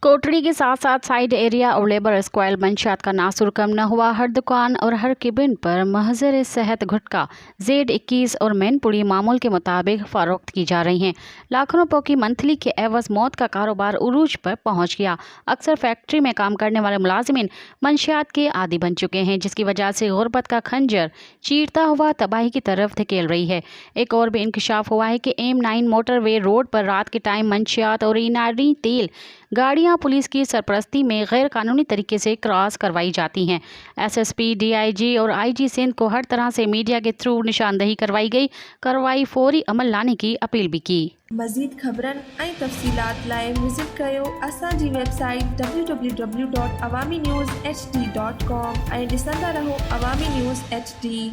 कोटड़ी के साथ साथ साइड एरिया और लेबर स्क्वायर मंशियात का नासुर कम न हुआ। हर दुकान और हर केबिन पर महजर सेहत गुटखा Z21 और मैनपुरी मामूल के मुताबिक फरोख्त की जा रही हैं। लाखों रुपयों की मंथली के एवज मौत का कारोबार उरूज पर पहुंच गया। अक्सर फैक्ट्री में काम करने वाले मुलाजिमिन मंशियात के आदी बन चुके हैं, जिसकी वजह से गुर्बत का खंजर चीरता हुआ तबाही की तरफ धकेल रही है। एक और भी इंकशाफ हुआ है कि M9 मोटरवे रोड पर रात के टाइम मंशियात और ईनारी तेल गाड़ियां पुलिस की सरपरस्ती में गैर कानूनी तरीके से क्रॉस करवाई जाती हैं। SSP, DIG और IG सिंध को हर तरह से मीडिया के थ्रू निशानदही करवाई गई। कार्रवाई फौरी अमल लाने की अपील भी की। मज़ीद ख़बरनि ऐं तफ़सीलात लाइ विज़िट कयो असांजी वेबसाइट www.awamiNewsHD.com ऐं ॾिसंदा रहो अवामी न्यूज़ HD।